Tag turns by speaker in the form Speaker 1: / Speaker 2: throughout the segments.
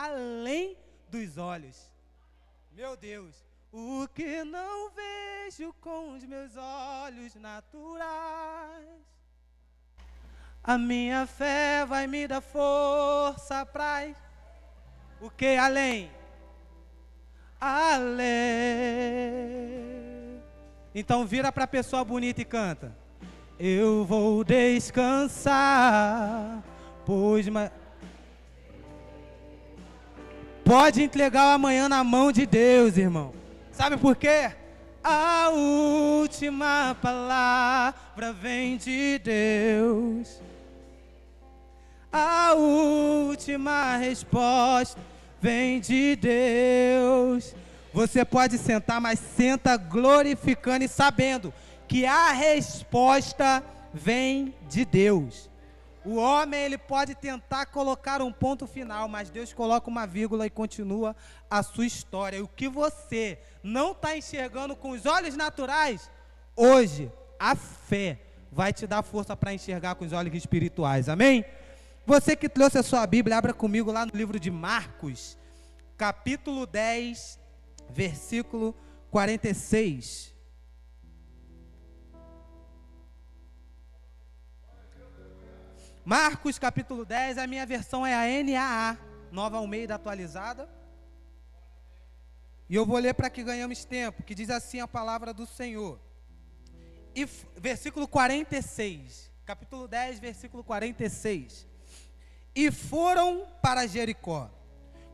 Speaker 1: além dos olhos. Meu Deus, o que não vejo com os meus olhos naturais, a minha fé vai me dar força pra... O que além? Além. Então vira pra pessoa bonita e canta. Eu vou descansar, pois... Pode entregar o amanhã na mão de Deus, irmão. Sabe por quê? A última palavra vem de Deus. A última resposta vem de Deus. Você pode sentar, mas senta glorificando e sabendo que a resposta vem de Deus. O homem, ele pode tentar colocar um ponto final, mas Deus coloca uma vírgula e continua a sua história. E o que você não está enxergando com os olhos naturais, hoje, a fé vai te dar força para enxergar com os olhos espirituais. Amém? Você que trouxe a sua Bíblia, abra comigo lá no livro de Marcos, capítulo 10, versículo 46. Marcos capítulo 10, a minha versão é a NAA, Nova Almeida atualizada. E eu vou ler para que ganhamos tempo, que diz assim a palavra do Senhor. E versículo 46, capítulo 10, versículo 46. E foram para Jericó.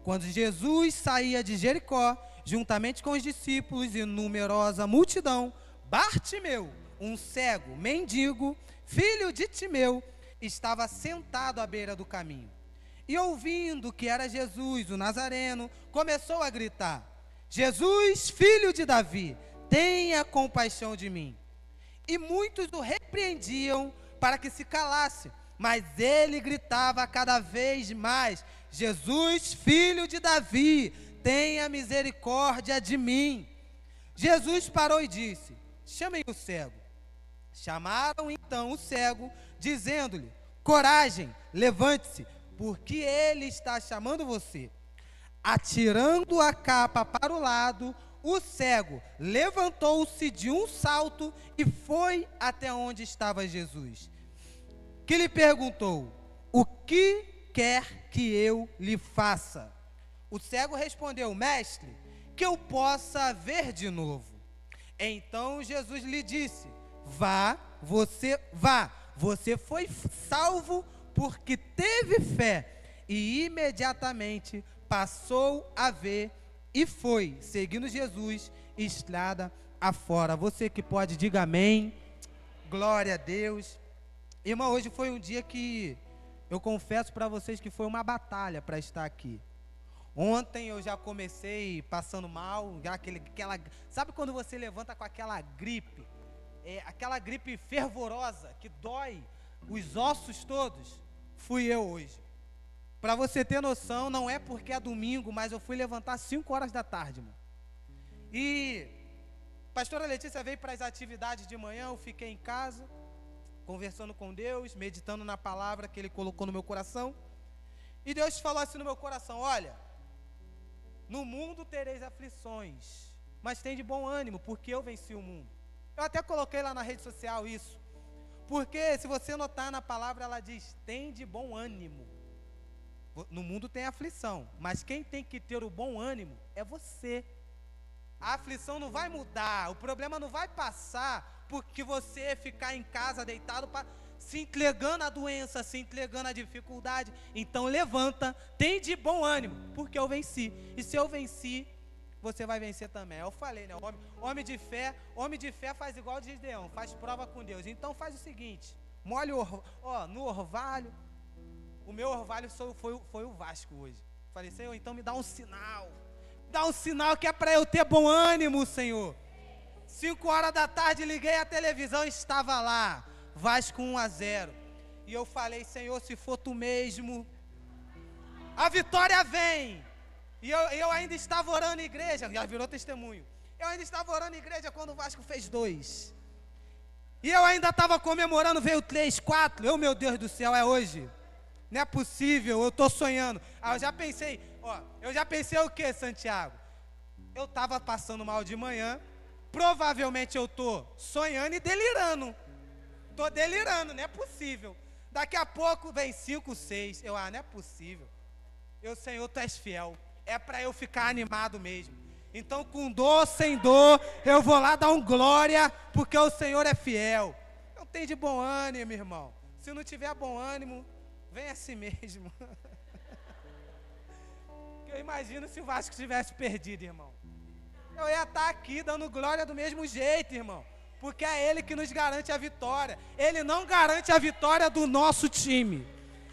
Speaker 1: Quando Jesus saía de Jericó, juntamente com os discípulos e numerosa multidão, Bartimeu, um cego, mendigo, filho de Timeu, estava sentado à beira do caminho. E ouvindo que era Jesus, o Nazareno, começou a gritar: Jesus, filho de Davi, tenha compaixão de mim. E muitos o repreendiam para que se calasse, mas ele gritava cada vez mais: Jesus, filho de Davi, tenha misericórdia de mim. Jesus parou e disse: chamem o cego. Chamaram então o cego, dizendo-lhe: coragem, levante-se, porque ele está chamando você. Atirando a capa para o lado, o cego levantou-se de um salto e foi até onde estava Jesus, que lhe perguntou: o que quer que eu lhe faça? O cego respondeu: mestre, que eu possa ver de novo. Então Jesus lhe disse: vá, você foi salvo porque teve fé. E imediatamente passou a ver e foi, seguindo Jesus, estrada afora. Você que pode, diga amém. Glória a Deus. Irmão, hoje foi um dia que eu confesso para vocês que foi uma batalha para estar aqui. Ontem eu já comecei passando mal, já sabe quando você levanta com aquela gripe? Aquela gripe fervorosa que dói os ossos todos. Fui eu hoje. Para você ter noção, não é porque é domingo, mas eu fui levantar às 5 horas da tarde, mano. E a pastora Letícia veio para as atividades de manhã, eu fiquei em casa, conversando com Deus, meditando na palavra que Ele colocou no meu coração. E Deus falou assim no meu coração: olha, no mundo tereis aflições, mas tem de bom ânimo, porque eu venci o mundo. Eu até coloquei lá na rede social isso, porque se você notar na palavra, ela diz: tem de bom ânimo. No mundo tem aflição, mas quem tem que ter o bom ânimo é você. A aflição não vai mudar, o problema não vai passar porque você ficar em casa deitado, se entregando à doença, se entregando à dificuldade. Então levanta, tem de bom ânimo, porque eu venci. E se eu venci, você vai vencer também. Eu falei, né? Homem de fé faz igual o Gideão, faz prova com Deus. Então faz o seguinte: molha no orvalho. O meu orvalho foi o Vasco hoje. Falei: Senhor, então me dá um sinal. Dá um sinal que é para eu ter bom ânimo, Senhor. 5 horas da tarde, liguei a televisão e estava lá, Vasco 1-0. E eu falei: Senhor, se for tu mesmo, a vitória vem. E eu ainda estava orando em igreja, já virou testemunho. Eu ainda estava orando em igreja quando o Vasco fez 2. E eu ainda estava comemorando, veio 3, 4. Meu Deus do céu, é hoje. Não é possível, eu estou sonhando. Ah, eu já pensei o que, Santiago? Eu estava passando mal de manhã, provavelmente eu estou sonhando e delirando. Estou delirando, não é possível. Daqui a pouco vem 5, 6, não é possível. Senhor, Tu és fiel, é para eu ficar animado mesmo. Então, com dor, sem dor, eu vou lá dar glória, porque o Senhor é fiel. Não tem de bom ânimo, irmão. Se não tiver bom ânimo, vem assim mesmo. Eu imagino se o Vasco tivesse perdido, irmão. Eu ia estar aqui dando glória do mesmo jeito, irmão. Porque é Ele que nos garante a vitória. Ele não garante a vitória do nosso time.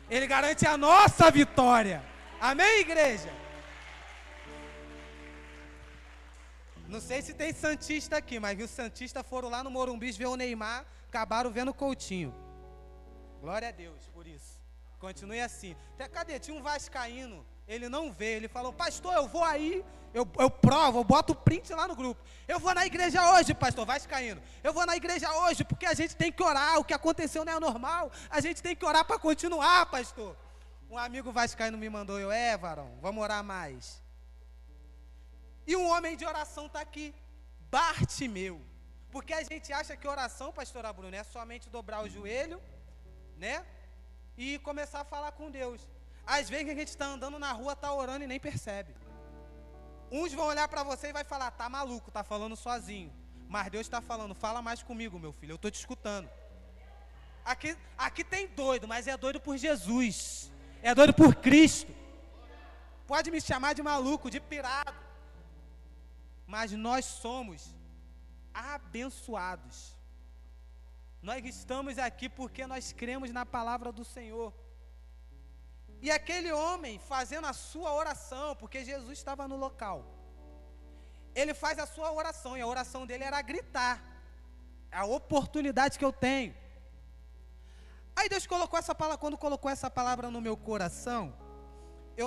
Speaker 1: Ele garante a nossa vitória. Amém, igreja? Não sei se tem santista aqui, mas os santistas foram lá no Morumbi ver o Neymar, acabaram vendo o Coutinho. Glória a Deus por isso. Continue assim. Cadê? Tinha um vascaíno, ele não veio, ele falou, pastor, eu vou aí, eu provo, eu boto o print lá no grupo. Eu vou na igreja hoje, pastor, vascaíno. Eu vou na igreja hoje, porque a gente tem que orar, o que aconteceu não é normal, a gente tem que orar para continuar, pastor. Um amigo vascaíno me mandou, varão, vamos orar mais. E um homem de oração está aqui, Bartimeu. Porque a gente acha que oração, pastora Bruna, é somente dobrar o joelho, né? E começar a falar com Deus. Às vezes a gente está andando na rua, está orando e nem percebe. Uns vão olhar para você e vai falar, tá maluco, tá falando sozinho. Mas Deus está falando, fala mais comigo, meu filho, eu estou te escutando. Aqui tem doido, mas é doido por Jesus. É doido por Cristo. Pode me chamar de maluco, de pirado. Mas nós somos abençoados. Nós estamos aqui porque nós cremos na palavra do Senhor. E aquele homem fazendo a sua oração, porque Jesus estava no local. Ele faz a sua oração, e a oração dele era gritar. É a oportunidade que eu tenho. Aí Deus colocou essa palavra, quando colocou essa palavra no meu coração,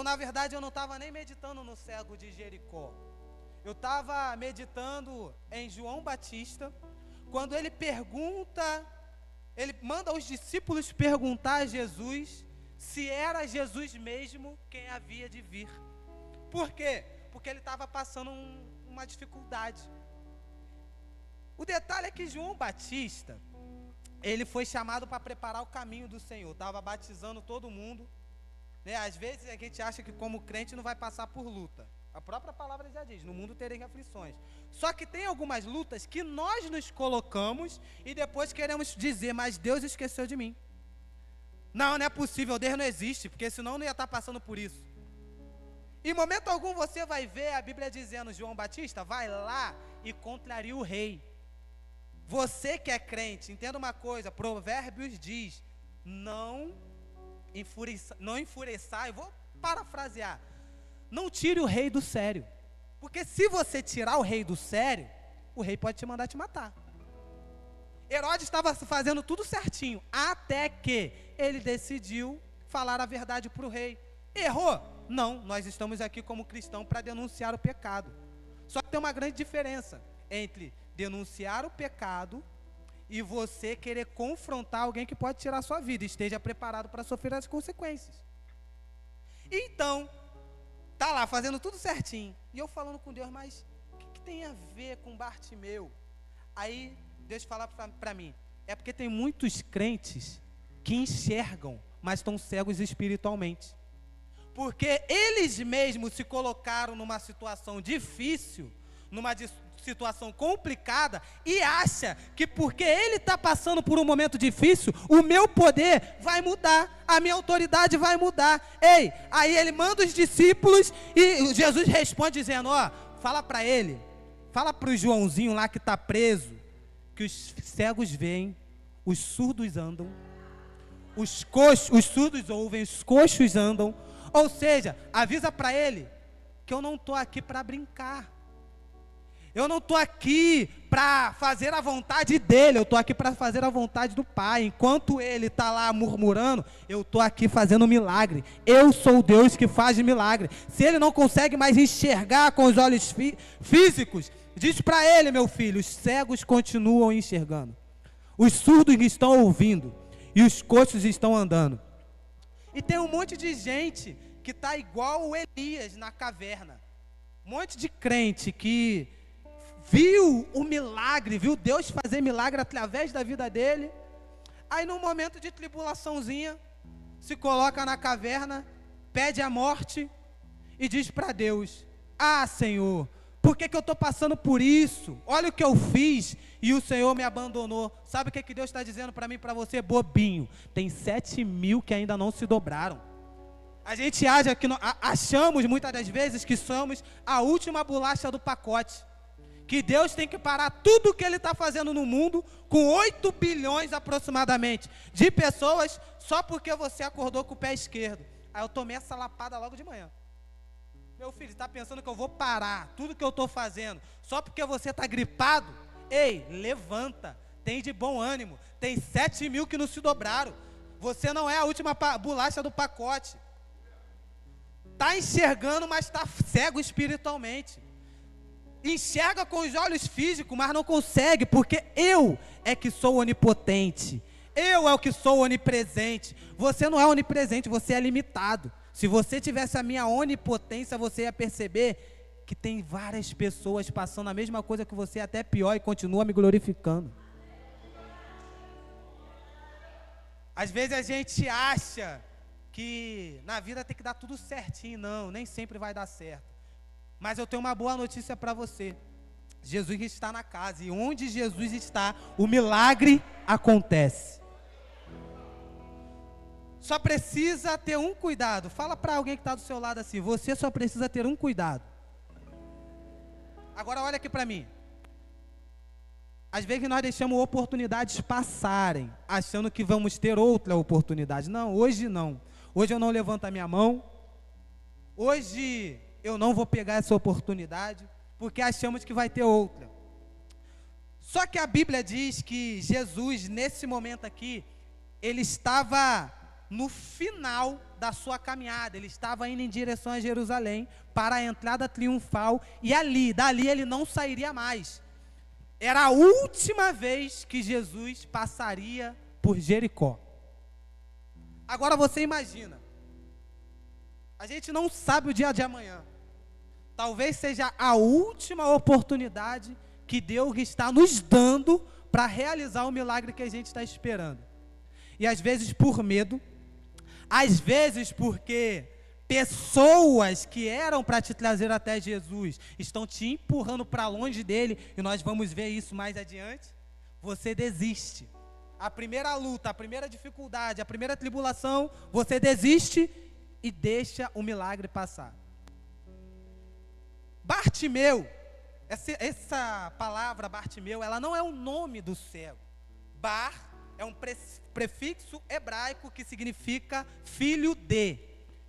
Speaker 1: na verdade, eu não estava nem meditando no cego de Jericó. Eu estava meditando em João Batista, quando ele manda os discípulos perguntar a Jesus se era Jesus mesmo quem havia de vir. Por quê? Porque ele estava passando uma dificuldade. O detalhe é que João Batista, ele foi chamado para preparar o caminho do Senhor, estava batizando todo mundo, né? Às vezes a gente acha que como crente não vai passar por luta. A própria palavra já diz, no mundo tereis aflições. Só que tem algumas lutas que nós nos colocamos e depois queremos dizer, mas Deus esqueceu de mim. Não é possível, Deus não existe, porque senão não ia estar passando por isso. Em momento algum você vai ver a Bíblia dizendo, João Batista, vai lá e contraria o rei. Você que é crente, entenda uma coisa, Provérbios diz, não enfureçai, vou parafrasear, não tire o rei do sério, porque se você tirar o rei do sério, o rei pode te mandar te matar. Herodes estava fazendo tudo certinho, até que ele decidiu falar a verdade para o rei. Errou? Não, nós estamos aqui como cristãos para denunciar o pecado. Só que tem uma grande diferença entre denunciar o pecado e você querer confrontar alguém que pode tirar a sua vida. Esteja preparado para sofrer as consequências. Então, tá lá fazendo tudo certinho. E eu falando com Deus, mas o que tem a ver com Bartimeu? Aí Deus fala para mim, é porque tem muitos crentes que enxergam, mas estão cegos espiritualmente. Porque eles mesmos se colocaram numa situação difícil, numa situação complicada, e acha que porque ele está passando por um momento difícil, o meu poder vai mudar, a minha autoridade vai mudar. Ei, aí ele manda os discípulos e Jesus responde dizendo, fala para ele, fala para o Joãozinho lá que está preso, que os cegos veem, os surdos andam, os surdos ouvem, os coxos andam. Ou seja, avisa para ele que eu não estou aqui para brincar. Eu não estou aqui para fazer a vontade dele, eu estou aqui para fazer a vontade do Pai. Enquanto ele está lá murmurando, eu estou aqui fazendo milagre. Eu sou o Deus que faz milagre. Se ele não consegue mais enxergar com os olhos físicos, diz para ele, meu filho, os cegos continuam enxergando. Os surdos estão ouvindo e os coxos estão andando. E tem um monte de gente que está igual o Elias na caverna. Um monte de crente que viu o milagre, viu Deus fazer milagre através da vida dele. Aí num momento de tribulaçãozinha, se coloca na caverna, pede a morte e diz para Deus: ah, Senhor, por que eu estou passando por isso? Olha o que eu fiz e o Senhor me abandonou. Sabe o que Deus está dizendo para mim e para você? Bobinho, tem 7.000 que ainda não se dobraram. A gente achamos muitas das vezes que somos a última bolacha do pacote, que Deus tem que parar tudo o que Ele está fazendo no mundo, com 8 bilhões aproximadamente, de pessoas, só porque você acordou com o pé esquerdo. Aí eu tomei essa lapada logo de manhã. Meu filho, está pensando que eu vou parar tudo que eu estou fazendo, só porque você está gripado? Ei, levanta, tem de bom ânimo, tem 7.000 que não se dobraram, você não é a última bolacha do pacote. Está enxergando, mas está cego espiritualmente. Enxerga com os olhos físicos, mas não consegue, porque eu é que sou onipotente. Eu é o que sou onipresente. Você não é onipresente, você é limitado. Se você tivesse a minha onipotência, você ia perceber que tem várias pessoas passando a mesma coisa que você, até pior, e continua me glorificando. Às vezes a gente acha que na vida tem que dar tudo certinho. Não, nem sempre vai dar certo. Mas eu tenho uma boa notícia para você. Jesus está na casa, e onde Jesus está, o milagre acontece. Só precisa ter um cuidado. Fala para alguém que está do seu lado assim: você só precisa ter um cuidado. Agora olha aqui para mim. Às vezes nós deixamos oportunidades passarem, achando que vamos ter outra oportunidade. Não, hoje não. Hoje eu não levanto a minha mão. Hoje eu não vou pegar essa oportunidade, porque achamos que vai ter outra. Só que a Bíblia diz que Jesus, nesse momento aqui, ele estava no final da sua caminhada, ele estava indo em direção a Jerusalém, para a entrada triunfal, e dali ele não sairia mais. Era a última vez que Jesus passaria por Jericó. Agora você imagina, a gente não sabe o dia de amanhã. Talvez seja a última oportunidade que Deus está nos dando para realizar o milagre que a gente está esperando. E às vezes por medo, às vezes porque pessoas que eram para te trazer até Jesus estão te empurrando para longe dele, e nós vamos ver isso mais adiante, você desiste. A primeira luta, a primeira dificuldade, a primeira tribulação, você desiste e deixa o milagre passar. Bartimeu, essa palavra Bartimeu, ela não é o nome do cego. Bar é um prefixo hebraico que significa filho de.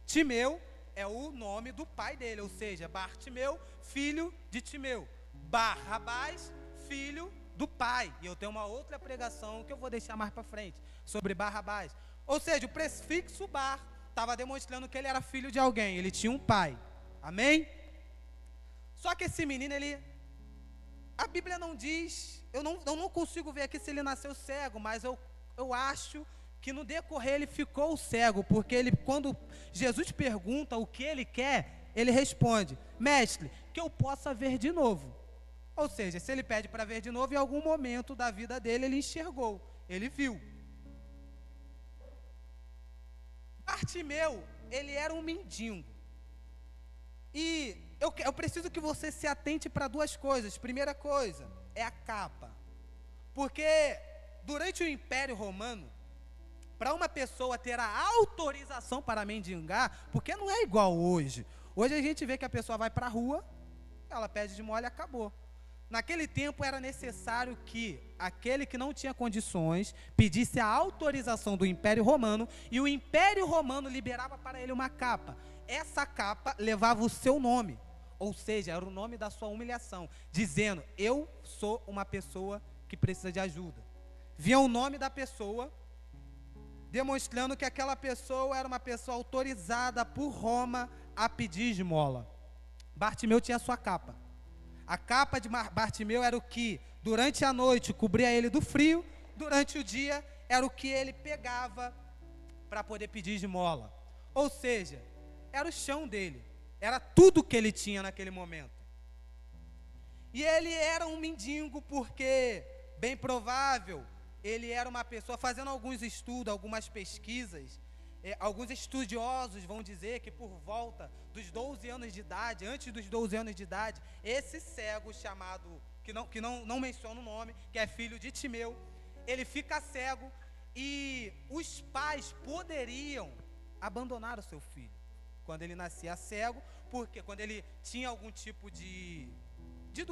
Speaker 1: Timeu é o nome do pai dele, ou seja, Bartimeu, filho de Timeu. Barrabás, filho do pai. E eu tenho uma outra pregação que eu vou deixar mais para frente, sobre Barrabás. Ou seja, o prefixo bar estava demonstrando que ele era filho de alguém, ele tinha um pai. Amém? Só que esse menino, a Bíblia não diz, eu não consigo ver aqui se ele nasceu cego, mas eu acho que no decorrer ele ficou cego, porque quando Jesus pergunta o que ele quer, ele responde: mestre, que eu possa ver de novo. Ou seja, se ele pede para ver de novo, em algum momento da vida dele ele enxergou, ele viu. Bartimeu, ele era um mendigo. E eu preciso que você se atente para duas coisas. Primeira coisa é a capa. Porque durante o Império Romano, para uma pessoa ter a autorização para mendigar, porque não é igual hoje. Hoje a gente vê que a pessoa vai para a rua, ela pede de mole e acabou. Naquele tempo era necessário que aquele que não tinha condições pedisse a autorização do Império Romano, e o Império Romano liberava para ele uma capa. Essa capa levava o seu nome, ou seja, era o nome da sua humilhação, dizendo: eu sou uma pessoa que precisa de ajuda. Vinha o nome da pessoa, demonstrando que aquela pessoa era uma pessoa autorizada por Roma a pedir esmola. Bartimeu tinha a sua capa. A capa de Bartimeu era o que, durante a noite, cobria ele do frio, durante o dia, era o que ele pegava para poder pedir esmola. Ou seja, era o chão dele, era tudo que ele tinha naquele momento. E ele era um mendigo porque, bem provável, ele era uma pessoa, fazendo alguns estudos, algumas pesquisas, alguns estudiosos vão dizer que por volta dos 12 anos de idade, antes dos 12 anos de idade, esse cego chamado, que não menciona o nome, que é filho de Timeu, ele fica cego e os pais poderiam abandonar o seu filho quando ele nascia cego, porque quando ele tinha algum tipo de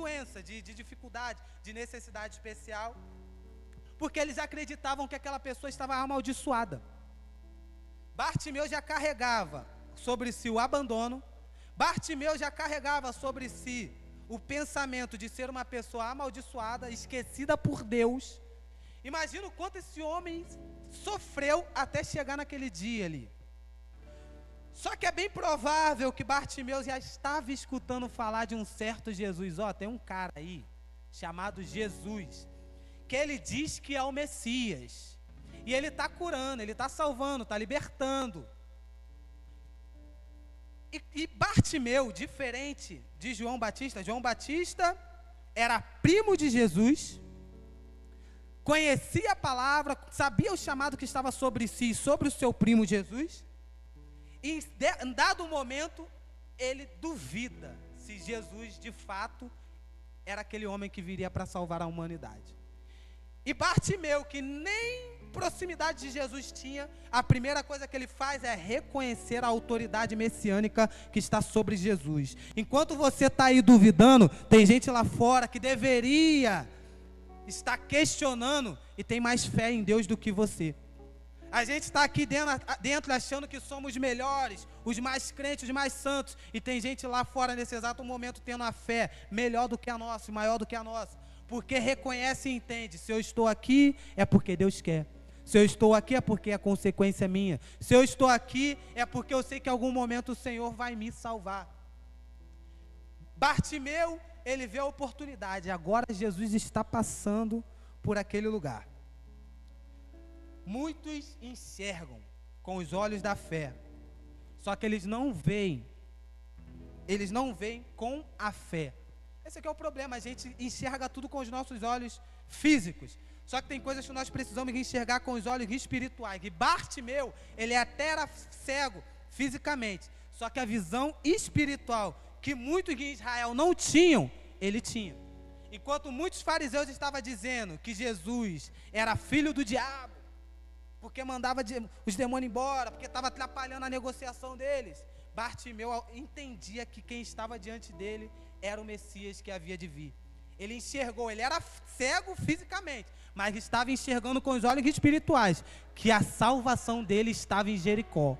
Speaker 1: doença, de dificuldade, de necessidade especial, porque eles acreditavam que aquela pessoa estava amaldiçoada. Bartimeu já carregava sobre si o abandono, Bartimeu já carregava sobre si o pensamento de ser uma pessoa amaldiçoada, esquecida por Deus. Imagina o quanto esse homem sofreu até chegar naquele dia ali. Só que é bem provável que Bartimeu já estava escutando falar de um certo Jesus. Tem um cara aí, chamado Jesus, que ele diz que é o Messias. E ele está curando, ele está salvando, está libertando. E Bartimeu, diferente de João Batista era primo de Jesus, conhecia a palavra, sabia o chamado que estava sobre si e sobre o seu primo Jesus. E em dado momento, ele duvida se Jesus de fato era aquele homem que viria para salvar a humanidade. E Bartimeu, que nem proximidade de Jesus tinha, a primeira coisa que ele faz é reconhecer a autoridade messiânica que está sobre Jesus. Enquanto você está aí duvidando, tem gente lá fora que deveria estar questionando e tem mais fé em Deus do que você. A gente está aqui dentro achando que somos melhores, os mais crentes, os mais santos, e tem gente lá fora nesse exato momento tendo a fé melhor do que a nossa, maior do que a nossa, porque reconhece e entende: se eu estou aqui é porque Deus quer, se eu estou aqui é porque é consequência minha, se eu estou aqui é porque eu sei que em algum momento o Senhor vai me salvar. Bartimeu, ele vê a oportunidade, agora Jesus está passando por aquele lugar. Muitos enxergam com os olhos da fé, só que eles não veem com a fé. Esse aqui é o problema, a gente enxerga tudo com os nossos olhos físicos, só que tem coisas que nós precisamos enxergar com os olhos espirituais. E Bartimeu, ele até era cego fisicamente, só que a visão espiritual, que muitos em Israel não tinham, ele tinha. Enquanto muitos fariseus estavam dizendo que Jesus era filho do diabo, porque mandava os demônios embora, porque estava atrapalhando a negociação deles, Bartimeu entendia que quem estava diante dele era o Messias que havia de vir. Ele enxergou, ele era cego fisicamente, mas estava enxergando com os olhos espirituais, que a salvação dele estava em Jericó.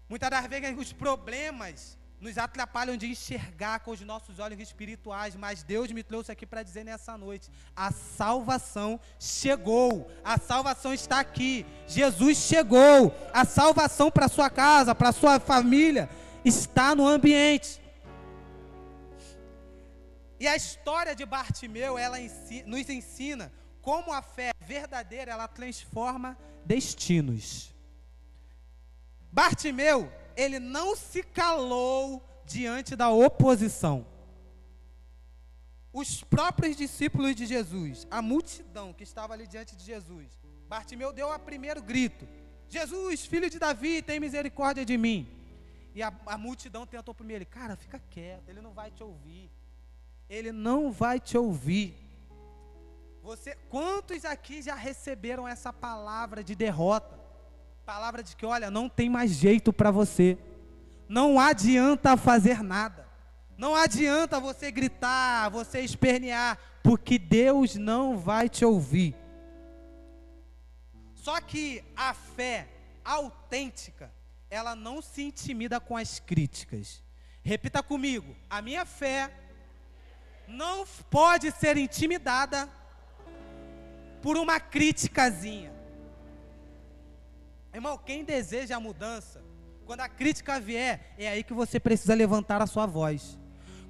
Speaker 1: Muitas das vezes os problemas nos atrapalham de enxergar com os nossos olhos espirituais, mas Deus me trouxe aqui para dizer nessa noite: a salvação chegou, a salvação está aqui, Jesus chegou, a salvação para a sua casa, para a sua família, está no ambiente. E a história de Bartimeu, ela nos ensina como a fé verdadeira, ela transforma destinos. Bartimeu, ele não se calou diante da oposição. Os próprios discípulos de Jesus, a multidão que estava ali diante de Jesus, Bartimeu deu o primeiro grito: Jesus, filho de Davi, tem misericórdia de mim. E a multidão tentou primeiro: cara, fica quieto, ele não vai te ouvir. Ele não vai te ouvir. Quantos aqui já receberam essa palavra de derrota? Palavra de que, olha, não tem mais jeito para você, não adianta fazer nada, não adianta você gritar, você espernear, porque Deus não vai te ouvir. Só que a fé autêntica, ela não se intimida com as críticas. Repita comigo: a minha fé não pode ser intimidada por uma criticazinha. Irmão, quem deseja a mudança, quando a crítica vier, é aí que você precisa levantar a sua voz.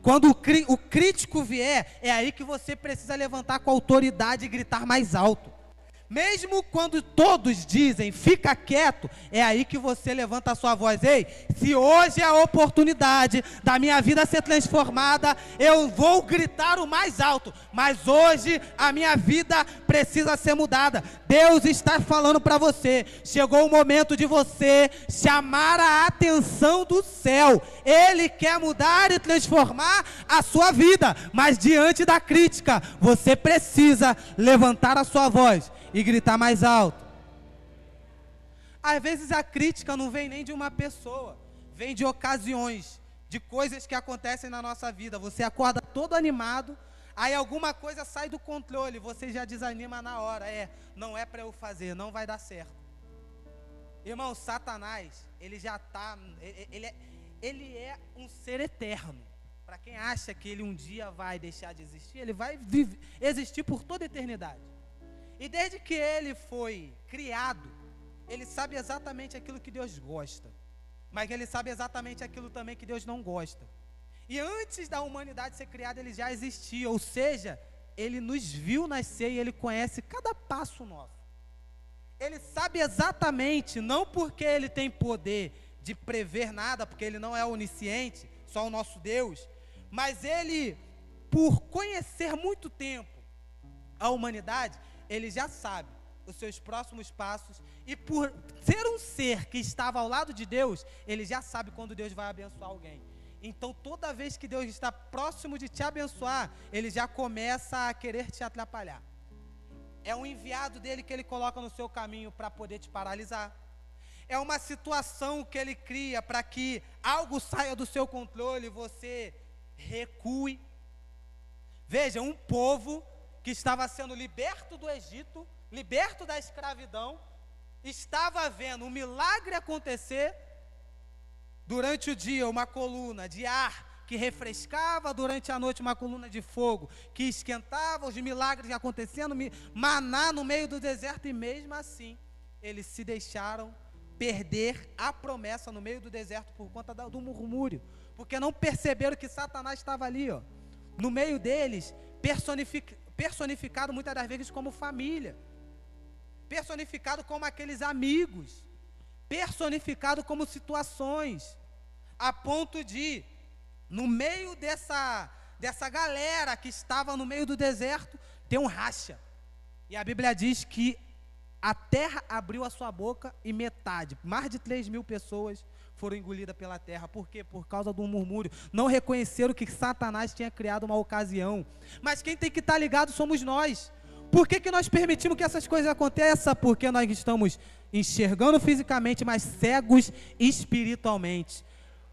Speaker 1: Quando o crítico vier, é aí que você precisa levantar com autoridade e gritar mais alto. Mesmo quando todos dizem, fica quieto, é aí que você levanta a sua voz. Ei, se hoje é a oportunidade da minha vida ser transformada, eu vou gritar o mais alto. Mas hoje a minha vida precisa ser mudada. Deus está falando para você. Chegou o momento de você chamar a atenção do céu. Ele quer mudar e transformar a sua vida. Mas diante da crítica, você precisa levantar a sua voz e gritar mais alto. Às vezes a crítica não vem nem de uma pessoa, vem de ocasiões, de coisas que acontecem na nossa vida. Você acorda todo animado, aí alguma coisa sai do controle, você já desanima na hora. Não é para eu fazer, não vai dar certo. Irmão, Satanás, ele já está, ele é um ser eterno. Para quem acha que ele um dia vai deixar de existir, ele vai existir por toda a eternidade. E desde que ele foi criado, ele sabe exatamente aquilo que Deus gosta, mas ele sabe exatamente aquilo também que Deus não gosta. E antes da humanidade ser criada, ele já existia, ou seja, ele nos viu nascer e ele conhece cada passo nosso. Ele sabe exatamente, não porque ele tem poder de prever nada, porque ele não é onisciente, só o nosso Deus, mas ele, por conhecer muito tempo a humanidade, ele já sabe os seus próximos passos, e por ser um ser que estava ao lado de Deus, ele já sabe quando Deus vai abençoar alguém. Então toda vez que Deus está próximo de te abençoar, ele já começa a querer te atrapalhar. É um enviado dele que ele coloca no seu caminho para poder te paralisar. É uma situação que ele cria para que algo saia do seu controle e você recue. Veja, um povo que estava sendo liberto do Egito, liberto da escravidão, estava vendo um milagre acontecer. Durante o dia, uma coluna de ar que refrescava, durante a noite uma coluna de fogo que esquentava, os milagres acontecendo, maná no meio do deserto, e mesmo assim, eles se deixaram perder a promessa no meio do deserto por conta do murmúrio, porque não perceberam que Satanás estava ali, no meio deles, personificado muitas das vezes como família, personificado como aqueles amigos, personificado como situações, a ponto de, no meio dessa galera que estava no meio do deserto, ter um racha. E a Bíblia diz que a terra abriu a sua boca e metade, mais de 3.000 pessoas foram engolidas pela terra. Por quê? Por causa do murmúrio. Não reconheceram que Satanás tinha criado uma ocasião. Mas quem tem que estar ligado somos nós. Por que nós permitimos que essas coisas aconteçam? Porque nós estamos enxergando fisicamente, mas cegos espiritualmente.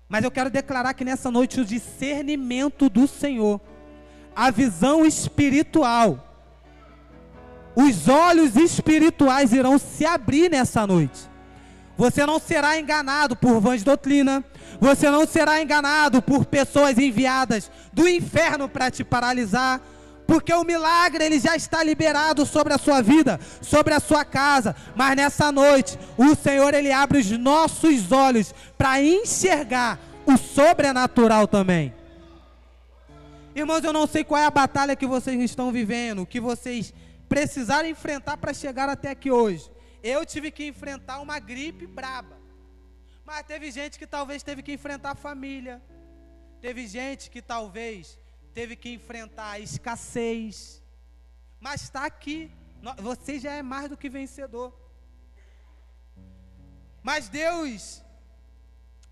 Speaker 1: Mas eu quero declarar que nessa noite o discernimento do Senhor, a visão espiritual, os olhos espirituais irão se abrir nessa noite. Você não será enganado por vãs doutrina, você não será enganado por pessoas enviadas do inferno para te paralisar, porque o milagre ele já está liberado sobre a sua vida, sobre a sua casa. Mas nessa noite, o Senhor ele abre os nossos olhos para enxergar o sobrenatural também. Irmãos, eu não sei qual é a batalha que vocês estão vivendo, que vocês precisaram enfrentar para chegar até aqui hoje. Eu tive que enfrentar uma gripe braba, mas teve gente que talvez teve que enfrentar a família, teve gente que talvez teve que enfrentar a escassez, mas está aqui, você já é mais do que vencedor. Mas Deus,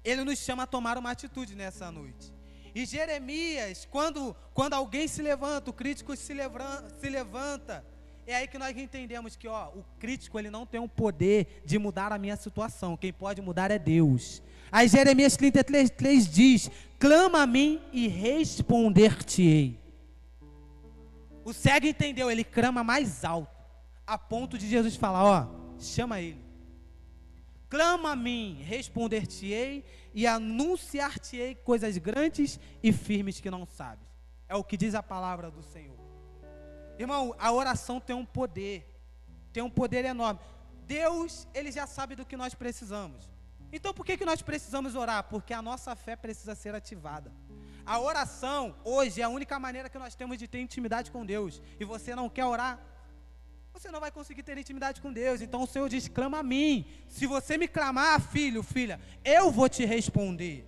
Speaker 1: Ele nos chama a tomar uma atitude nessa noite. E Jeremias, quando alguém se levanta, o crítico se levanta, é aí que nós entendemos que o crítico ele não tem o poder de mudar a minha situação. Quem pode mudar é Deus. Aí Jeremias 33:3 diz: clama a mim e responder-te-ei. O cego entendeu, ele clama mais alto, a ponto de Jesus falar, chama ele. Clama a mim, responder-te-ei e anunciar-te-ei coisas grandes e firmes que não sabes. É o que diz a palavra do Senhor. Irmão, a oração tem um poder enorme. Deus, Ele já sabe do que nós precisamos. Então por que nós precisamos orar? Porque a nossa fé precisa ser ativada. A oração, hoje, é a única maneira que nós temos de ter intimidade com Deus. E você não quer orar? você não vai conseguir ter intimidade com Deus. Então o Senhor diz, clama a mim. Se você me clamar, filho, filha, eu vou te responder.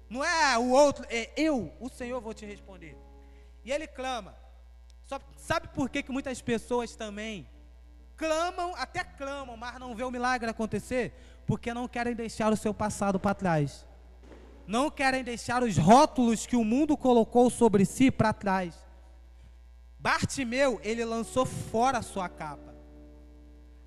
Speaker 1: Não é o outro, é eu, o Senhor, vou te responder. E ele clama. Sabe por que muitas pessoas também clamam, até clamam, mas não vê o milagre acontecer? Porque não querem deixar o seu passado para trás. Não querem deixar os rótulos que o mundo colocou sobre si para trás. Bartimeu, ele lançou fora a sua capa.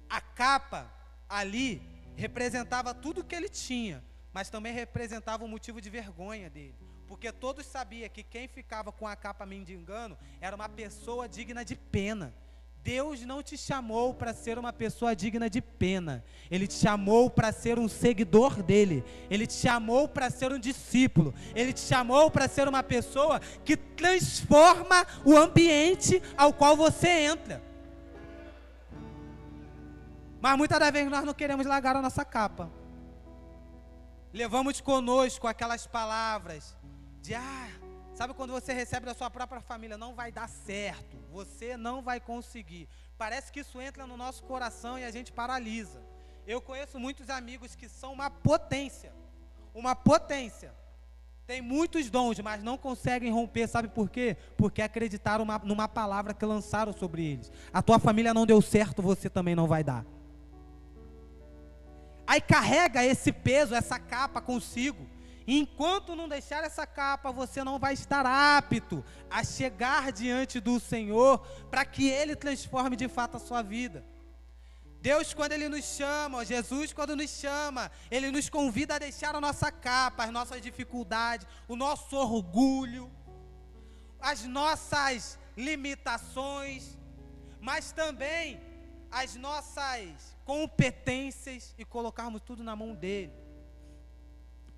Speaker 1: A capa ali representava tudo que ele tinha, mas também representava um motivo de vergonha dele. Porque todos sabiam que quem ficava com a capa mendigando era uma pessoa digna de pena. Deus não te chamou para ser uma pessoa digna de pena. Ele te chamou para ser um seguidor dele. Ele te chamou para ser um discípulo. Ele te chamou para ser uma pessoa que transforma o ambiente ao qual você entra. Mas muitas das vezes nós não queremos largar a nossa capa. Levamos conosco aquelas palavras de, sabe quando você recebe da sua própria família, não vai dar certo, você não vai conseguir. Parece que isso entra no nosso coração e a gente paralisa. Eu conheço muitos amigos que são uma potência. Tem muitos dons, mas não conseguem romper, sabe por quê? Porque acreditaram numa palavra que lançaram sobre eles. A tua família não deu certo, você também não vai dar. Aí carrega esse peso, essa capa consigo. Enquanto não deixar essa capa, você não vai estar apto a chegar diante do Senhor, para que Ele transforme de fato a sua vida. Deus, quando Ele nos chama, Jesus, quando nos chama, Ele nos convida a deixar a nossa capa, as nossas dificuldades, o nosso orgulho, as nossas limitações, mas também as nossas competências e colocarmos tudo na mão dEle.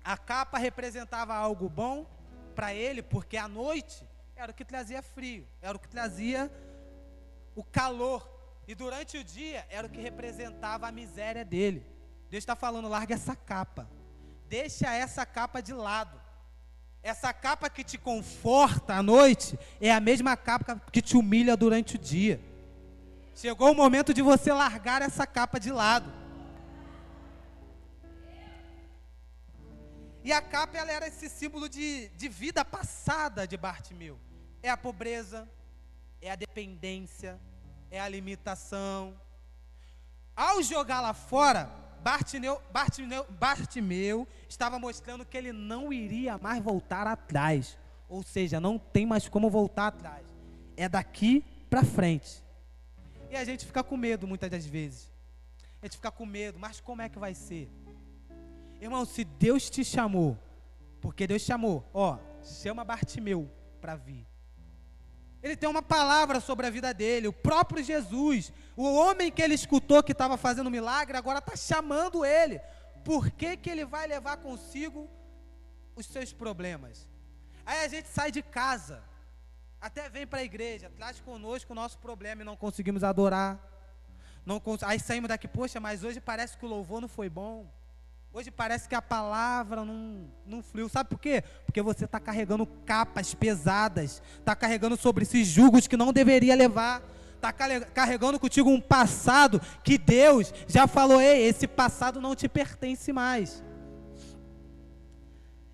Speaker 1: A capa representava algo bom para ele, porque à noite era o que trazia frio, era o que trazia o calor, e durante o dia era o que representava a miséria dele. Deus está falando, larga essa capa, deixa essa capa de lado. Essa capa que te conforta à noite é a mesma capa que te humilha durante o dia. Chegou o momento de você largar essa capa de lado. E a capa, ela era esse símbolo de vida passada de Bartimeu. É a pobreza, é a dependência, é a limitação. Ao jogá-la fora, Bartimeu estava mostrando que ele não iria mais voltar atrás. Ou seja, não tem mais como voltar atrás. É daqui para frente. E a gente fica com medo muitas das vezes. A gente fica com medo, mas como é que vai ser? Irmão, se Deus te chamou, porque Deus chamou, chama Bartimeu para vir. Ele tem uma palavra sobre a vida dele, o próprio Jesus, o homem que ele escutou que estava fazendo milagre, agora está chamando ele. Por que ele vai levar consigo os seus problemas? Aí a gente sai de casa, até vem para a igreja, traz conosco o nosso problema e não conseguimos adorar. Aí saímos daqui, poxa, mas hoje parece que o louvor não foi bom. Hoje parece que a palavra não fluiu. Sabe por quê? Porque você está carregando capas pesadas, está carregando sobre si julgos que não deveria levar, está carregando contigo um passado que Deus já falou, ei, esse passado não te pertence mais.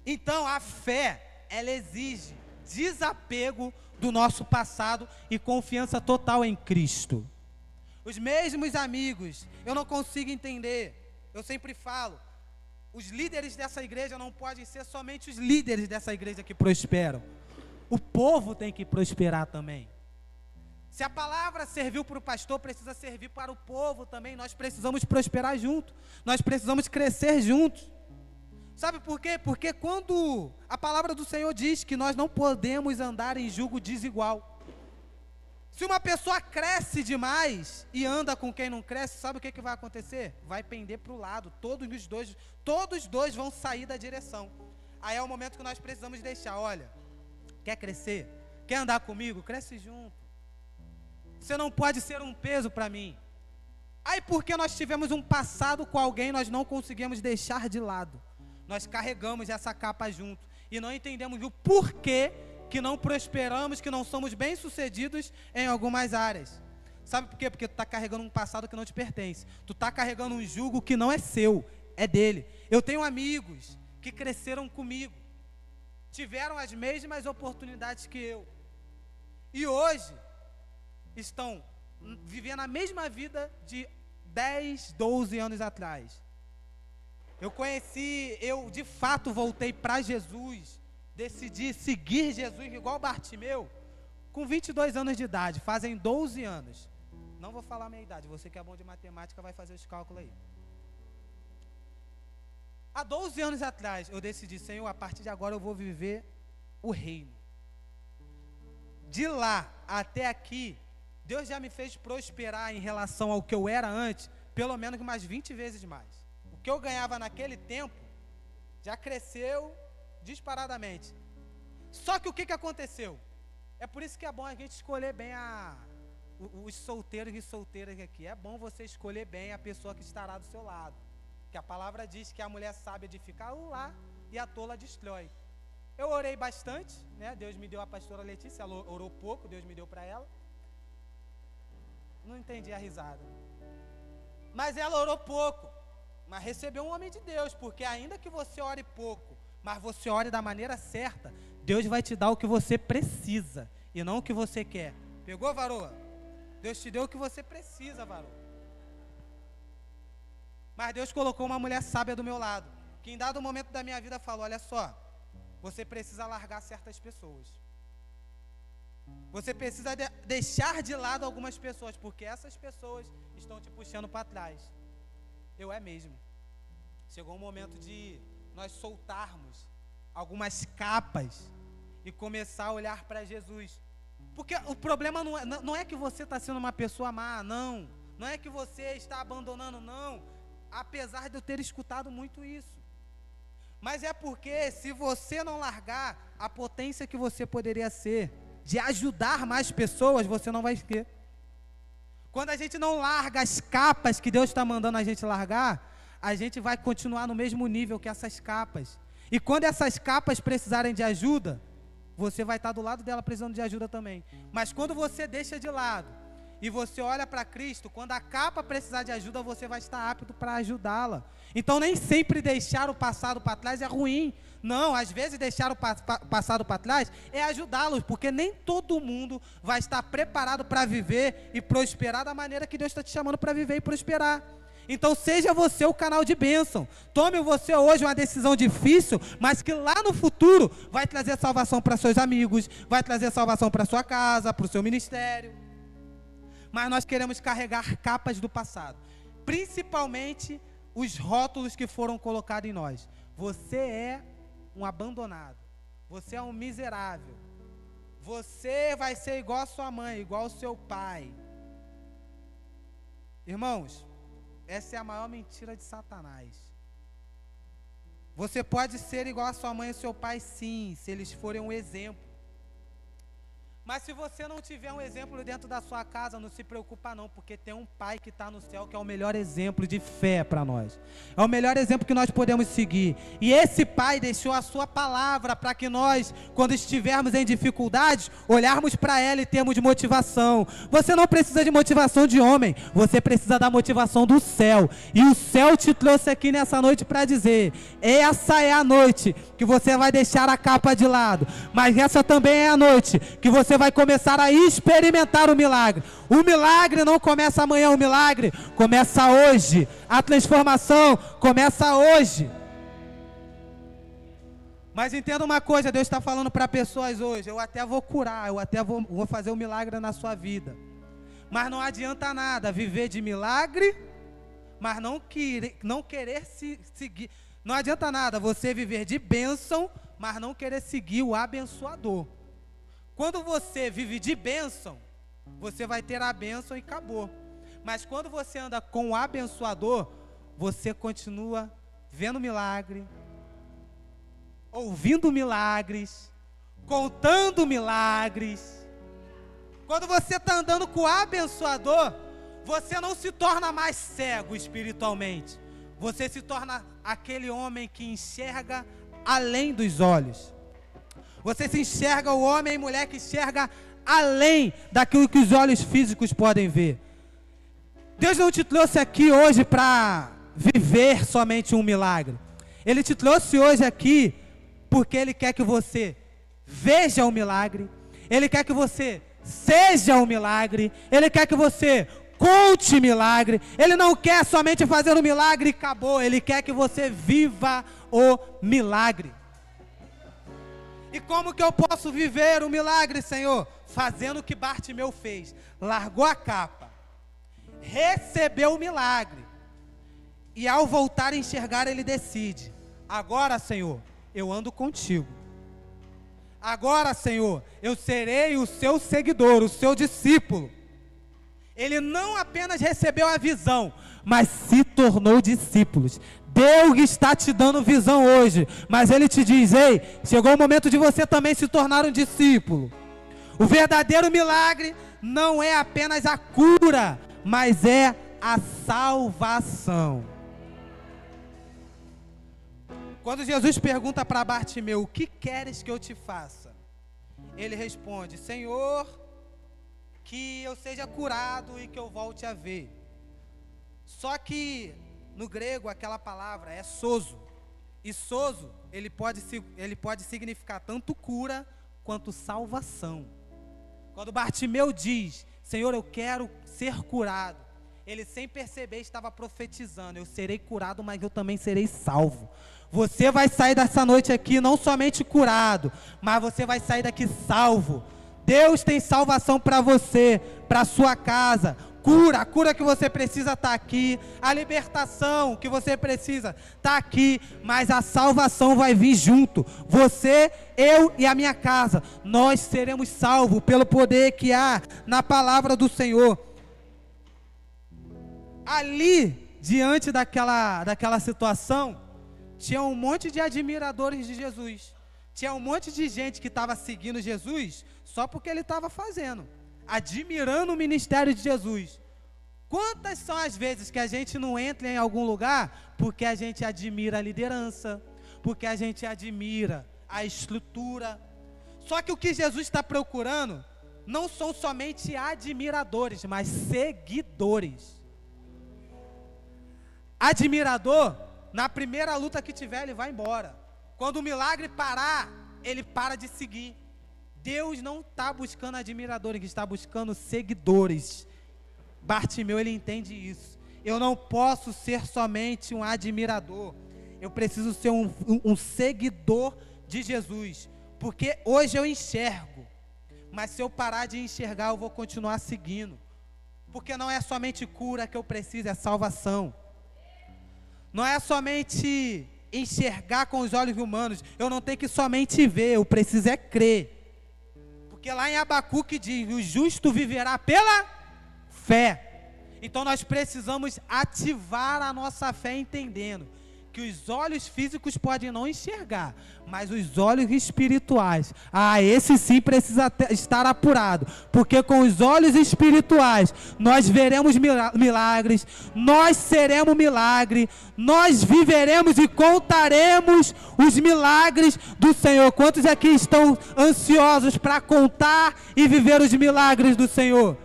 Speaker 1: Então a fé, ela exige desapego do nosso passado e confiança total em Cristo. Os mesmos amigos, eu não consigo entender, eu sempre falo, os líderes dessa igreja não podem ser somente os líderes dessa igreja que prosperam. O povo tem que prosperar também. Se a palavra serviu para o pastor, precisa servir para o povo também. Nós precisamos prosperar juntos. Nós precisamos crescer juntos. Sabe por quê? Porque quando a palavra do Senhor diz que nós não podemos andar em julgo desigual. Se uma pessoa cresce demais e anda com quem não cresce, sabe o que vai acontecer? Vai pender para o lado, todos os dois vão sair da direção. Aí é o momento que nós precisamos deixar, olha, quer crescer? Quer andar comigo? Cresce junto. Você não pode ser um peso para mim. Aí porque nós tivemos um passado com alguém, nós não conseguimos deixar de lado. Nós carregamos essa capa junto e não entendemos o porquê que não prosperamos, que não somos bem-sucedidos em algumas áreas. Sabe por quê? Porque tu está carregando um passado que não te pertence. Tu está carregando um jugo que não é seu, é dele. Eu tenho amigos que cresceram comigo, tiveram as mesmas oportunidades que eu, e hoje estão vivendo a mesma vida de 10, 12 anos atrás. Eu de fato voltei para Jesus, decidi seguir Jesus igual Bartimeu, com 22 anos de idade, fazem 12 anos. Não vou falar a minha idade, você que é bom de matemática vai fazer os cálculos aí. Há 12 anos atrás eu decidi, Senhor, a partir de agora eu vou viver o reino. De lá até aqui, Deus já me fez prosperar em relação ao que eu era antes, pelo menos umas 20 vezes mais. O que eu ganhava naquele tempo, já cresceu disparadamente. Só que o que aconteceu? É por isso que é bom a gente escolher bem os solteiros e solteiras aqui. É bom você escolher bem a pessoa que estará do seu lado. Que a palavra diz que a mulher sábia edifica o lar e a tola destrói. Eu orei bastante, né? Deus me deu a pastora Letícia, ela orou pouco, Deus me deu para ela. Não entendi a risada. Mas ela orou pouco, mas recebeu um homem de Deus, porque ainda que você ore pouco, mas você ore da maneira certa, Deus vai te dar o que você precisa e não o que você quer. Pegou, varoa? Deus te deu o que você precisa, varoa. Mas Deus colocou uma mulher sábia do meu lado, que em dado momento da minha vida falou, olha só, você precisa largar certas pessoas. Você precisa deixar de lado algumas pessoas, porque essas pessoas estão te puxando para trás. Eu mesmo. Chegou um momento de nós soltarmos algumas capas e começar a olhar para Jesus. Porque o problema não é que você está sendo uma pessoa má, não. Não é que você está abandonando, não. Apesar de eu ter escutado muito isso. Mas é porque se você não largar a potência que você poderia ser, de ajudar mais pessoas, você não vai ter. Quando a gente não larga as capas que Deus está mandando a gente largar, a gente vai continuar no mesmo nível que essas capas. E quando essas capas precisarem de ajuda, você vai estar do lado dela precisando de ajuda também. Mas quando você deixa de lado e você olha para Cristo, quando a capa precisar de ajuda, você vai estar apto para ajudá-la. Então nem sempre deixar o passado para trás é ruim. Não, às vezes deixar o passado para trás é ajudá-los, porque nem todo mundo vai estar preparado para viver e prosperar da maneira que Deus está te chamando para viver e prosperar. Então seja você o canal de bênção. Tome você hoje uma decisão difícil, mas que lá no futuro vai trazer salvação para seus amigos, vai trazer salvação para sua casa, para o seu ministério. Mas nós queremos carregar capas do passado, principalmente os rótulos que foram colocados em nós. Você é um abandonado, você é um miserável, você vai ser igual a sua mãe, igual ao seu pai. Irmãos, essa é a maior mentira de Satanás. Você pode ser igual a sua mãe e seu pai, sim, se eles forem um exemplo. Mas se você não tiver um exemplo dentro da sua casa, não se preocupa não, porque tem um pai que está no céu que é o melhor exemplo de fé para nós. É o melhor exemplo que nós podemos seguir. E esse pai deixou a sua palavra para que nós, quando estivermos em dificuldades, olharmos para ela e termos motivação. Você não precisa de motivação de homem, você precisa da motivação do céu. E o céu te trouxe aqui nessa noite para dizer, essa é a noite que você vai deixar a capa de lado, mas essa também é a noite que você vai começar a experimentar o milagre. O milagre não começa amanhã, o milagre começa hoje. A transformação começa hoje. Mas entenda uma coisa, Deus está falando para pessoas hoje, eu até vou curar, eu até vou fazer um milagre na sua vida. Mas não adianta nada viver de milagre, mas não querer seguir. Não adianta nada você viver de bênção, mas não querer seguir o abençoador. Quando você vive de bênção, você vai ter a bênção e acabou. Mas quando você anda com o abençoador, você continua vendo milagre, ouvindo milagres, contando milagres. Quando você está andando com o abençoador, você não se torna mais cego espiritualmente. Você se torna aquele homem que enxerga além dos olhos. Você se enxerga o homem e mulher que enxerga além daquilo que os olhos físicos podem ver. Deus não te trouxe aqui hoje para viver somente um milagre. Ele te trouxe hoje aqui porque Ele quer que você veja o milagre. Ele quer que você seja o milagre. Ele quer que você conte milagre. Ele não quer somente fazer o milagre e acabou. Ele quer que você viva o milagre. E como que eu posso viver o milagre, Senhor? Fazendo o que Bartimeu fez. Largou a capa, recebeu o milagre, e ao voltar a enxergar, ele decide: agora, Senhor, eu ando contigo. Agora, Senhor, eu serei o seu seguidor, o seu discípulo. Ele não apenas recebeu a visão, mas se tornou discípulo. Deus está te dando visão hoje, mas Ele te diz: ei, chegou o momento de você também se tornar um discípulo. O verdadeiro milagre não é apenas a cura, mas é a salvação. Quando Jesus pergunta para Bartimeu: o que queres que eu te faça? Ele responde: Senhor, que eu seja curado e que eu volte a ver. Só que no grego aquela palavra é sozo. E sozo, ele pode significar tanto cura quanto salvação. Quando Bartimeu diz: Senhor, eu quero ser curado, ele sem perceber estava profetizando: eu serei curado, mas eu também serei salvo. Você vai sair dessa noite aqui não somente curado, mas você vai sair daqui salvo. Deus tem salvação para você, para sua casa. A cura que você precisa está aqui, a libertação que você precisa está aqui, mas a salvação vai vir junto. Você, eu e a minha casa, nós seremos salvos pelo poder que há na palavra do Senhor. Ali, diante daquela situação, tinha um monte de admiradores de Jesus. Tinha um monte de gente que estava seguindo Jesus só porque ele estava fazendo, admirando o ministério de Jesus. Quantas são as vezes que a gente não entra em algum lugar porque a gente admira a liderança, porque a gente admira a estrutura? Só que o que Jesus está procurando não são somente admiradores, mas seguidores. Admirador, na primeira luta que tiver, ele vai embora. Quando o milagre parar, ele para de seguir. Deus não está buscando admiradores, ele está buscando seguidores. Bartimeu, ele entende isso. Eu não posso ser somente um admirador, eu preciso ser um seguidor de Jesus, porque hoje eu enxergo, mas se eu parar de enxergar, eu vou continuar seguindo, porque não é somente cura que eu preciso, é salvação. Não é somente enxergar com os olhos humanos, eu não tenho que somente ver, eu preciso é crer. Porque lá em Abacuque diz: o justo viverá pela fé. Então nós precisamos ativar a nossa fé, entendendo que os olhos físicos podem não enxergar, mas os olhos espirituais, esse sim precisa estar apurado, porque com os olhos espirituais nós veremos milagres, nós seremos milagre, nós viveremos e contaremos os milagres do Senhor. Quantos aqui estão ansiosos para contar e viver os milagres do Senhor?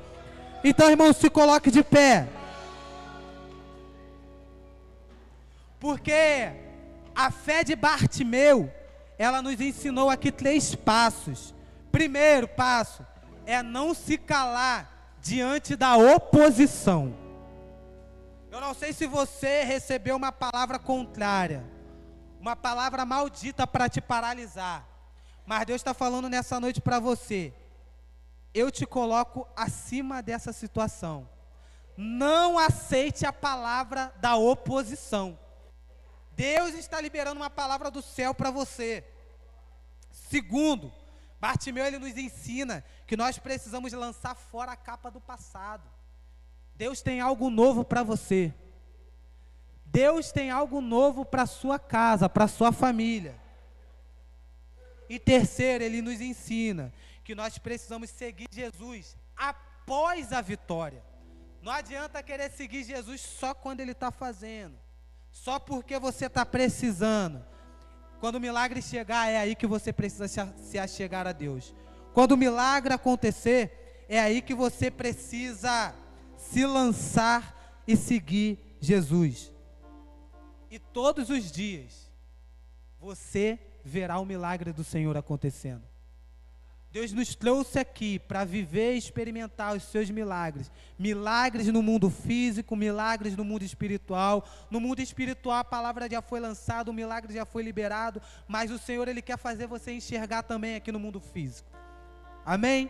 Speaker 1: Então, irmão, se coloque de pé. Porque a fé de Bartimeu, ela nos ensinou aqui 3 passos. Primeiro passo é não se calar diante da oposição. Eu não sei se você recebeu uma palavra contrária, uma palavra maldita para te paralisar, mas Deus está falando nessa noite para você: eu te coloco acima dessa situação. Não aceite a palavra da oposição. Deus está liberando uma palavra do céu para você. Segundo, Bartimeu, ele nos ensina que nós precisamos lançar fora a capa do passado. Deus tem algo novo para você. Deus tem algo novo para a sua casa, para a sua família. E terceiro, ele nos ensina que nós precisamos seguir Jesus após a vitória. Não adianta querer seguir Jesus só quando ele está fazendo, só porque você está precisando. Quando o milagre chegar, é aí que você precisa se achegar a Deus. Quando o milagre acontecer, é aí que você precisa se lançar e seguir Jesus. E todos os dias, você verá o milagre do Senhor acontecendo. Deus nos trouxe aqui para viver e experimentar os seus milagres. Milagres no mundo físico, milagres no mundo espiritual. No mundo espiritual a palavra já foi lançada, o milagre já foi liberado, mas o Senhor, Ele quer fazer você enxergar também aqui no mundo físico. Amém?